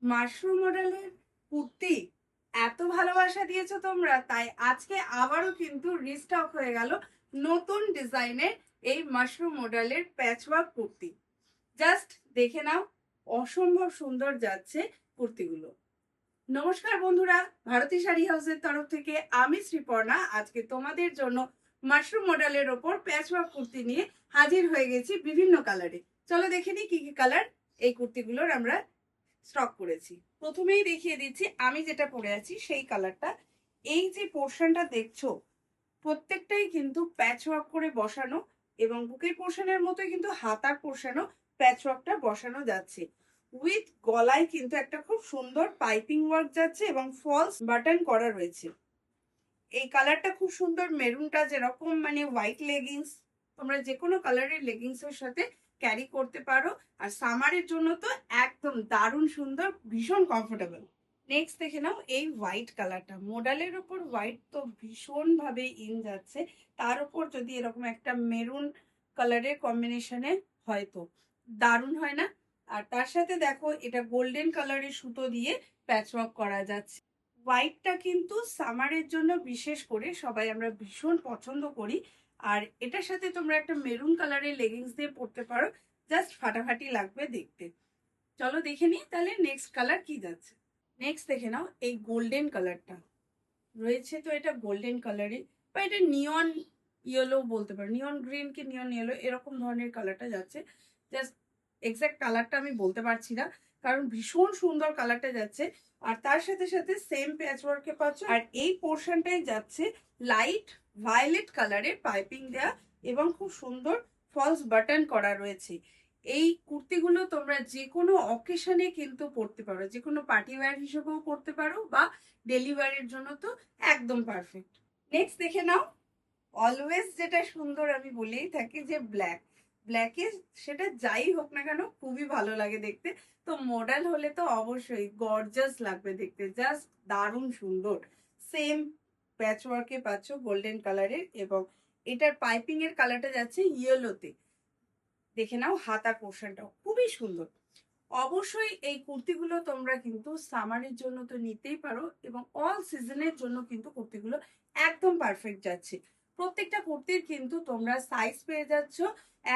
Mushroom মডেলের কুর্তি এত ভালোবাসা দিয়েছো তোমরা, তাই আজকে আবারও কিন্তু রিস্টক হয়ে গেল নতুন ডিজাইনের এই মাশরুম মডেলের প্যাচওয়ার্ক কুর্তি। জাস্ট দেখে নাও, অসম্ভব সুন্দর যাচ্ছে কুর্তিগুলো। নমস্কার বন্ধুরা, ভারতী শাড়ি হাউসের তরফ থেকে আমি শ্রীপর্ণা আজকে তোমাদের জন্য মাশরুম মডেলের ওপর প্যাচওয়ার্ক কুর্তি নিয়ে হাজির হয়ে গেছি বিভিন্ন কালারে। চলো দেখে নিই কি কি কালার এই কুর্তিগুলোর আমরা স্টক করেছি। প্রথমেই দেখিয়ে দিচ্ছি আমি যেটা পরে আছি সেই কালারটা। এই যে পোর্শনটা দেখছো প্রত্যেকটাই কিন্তু প্যাচওয়ার্ক করে বসানো, এবং বুকের পোর্শনের মতো কিন্তু হাতার পোর্শনও প্যাচওয়ার্কটা বসানো যাচ্ছে। উইথ গলায় কিন্তু একটা খুব সুন্দর পাইপিং ওয়ার্ক যাচ্ছে এবং ফলস বাটন করা রয়েছে। এই কালারটা খুব সুন্দর, মেরুনটা যেরকম মানে হোয়াইট লেগিংস, তোমরা যে কোনো কালারের লেগিংস এর সাথে ক্যারি করতে পারো। আর সামারের জন্য তো একদম দারুণ সুন্দর, ভীষণ কমফোর্টেবল। নেক্সট দেখে নাও এই হোয়াইট কালারটা, মোডালের ওপর হোয়াইট তো ভীষণ ভাবে ইন যাচ্ছে, তার উপর যদি এরকম একটা মেরুন কালারের কম্বিনেশনে হয়তো দারুণ হয় না? আর তার সাথে দেখো এটা গোল্ডেন কালারের সুতো দিয়ে প্যাচওয়ার্ক করা যাচ্ছে। হোয়াইটটা কিন্তু সামারের জন্য বিশেষ করে সবাই আমরা ভীষণ পছন্দ করি। আর এটার সাথে তোমরা একটা মেরুন কালারের লেগিংস দিয়ে পরতে পারো, জাস্ট ফাটাফাটি লাগবে দেখতে। চলো দেখে নিই তাহলে নেক্সট কালার কি যাচ্ছে। নেক্সট দেখে নাও এই গোল্ডেন কালারটা রয়েছে, তো এটা গোল্ডেন কালারে বা এটা নিয়ন ইয়েলো বলতে পারো, নিয়ন গ্রিন কি নিয়ন ইয়েলো এরকম ধরনের কালারটা যাচ্ছে। জাস্ট এক্সাক্ট কালারটা আমি বলতে পারছি না, কারণ ভীষণ সুন্দর কালারটা যাচ্ছে। আর তার সাথে সাথে সেম প্যাচওয়ার্কে পাচ্ছ, আর এই পোর্শনটাই যাচ্ছে লাইট ভায়োলেট কালারের পাইপিং দেয়া এবং খুব সুন্দর ফলস বাটন করা রয়েছে। এই কুর্তিগুলো তোমরা যে কোনো অকেশনে কিন্তু পরতে পারো, যে কোনো পার্টি ওয়্যার হিসেবেও পরতে পারো বা ডেলিভারির জন্য তো একদম পারফেক্ট। নেক্সট দেখে নাও, অলওয়েজ যেটা সুন্দর আমি বলেই থাকি যে ব্ল্যাকে সেটা যাই হোক না কেন খুবই ভালো লাগে দেখতে। তো মডেল হলে তো অবশ্যই গর্জাস লাগবে দেখতে, জাস্ট দারুণ সুন্দর। সেম প্যাচওয়ার্কে পাচ্ছ গোল্ডেন কালারের, এবং এটার পাইপিং এর কালারটা যাচ্ছে ইয়েলোতে। দেখে নাও হাতার পোর্শনটাও খুবই সুন্দর। অবশ্যই এই কুর্তিগুলো তোমরা কিন্তু সামারের জন্য তো নিতেই পারো, এবং অল সিজনের জন্য কিন্তু কুর্তিগুলো একদম পারফেক্ট যাচ্ছে। প্রত্যেকটা কুর্তির কিন্তু তোমরা সাইজ পেয়ে যাচ্ছ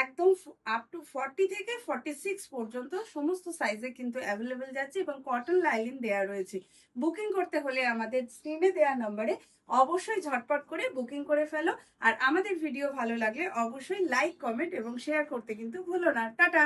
একদম আপ টু 40 থেকে 46 পর্যন্ত সমস্ত সাইজে কিন্তু অ্যাভেলেবেল যাচ্ছে, এবং কটন লাইলিন দেয়া রয়েছে। বুকিং করতে হলে আমাদের স্ক্রিনে দেওয়া নম্বরে অবশ্যই ঝটপট করে বুকিং করে ফেলো। আর আমাদের ভিডিও ভালো লাগলে অবশ্যই লাইক, কমেন্ট এবং শেয়ার করতে কিন্তু ভুলো না। টাটা।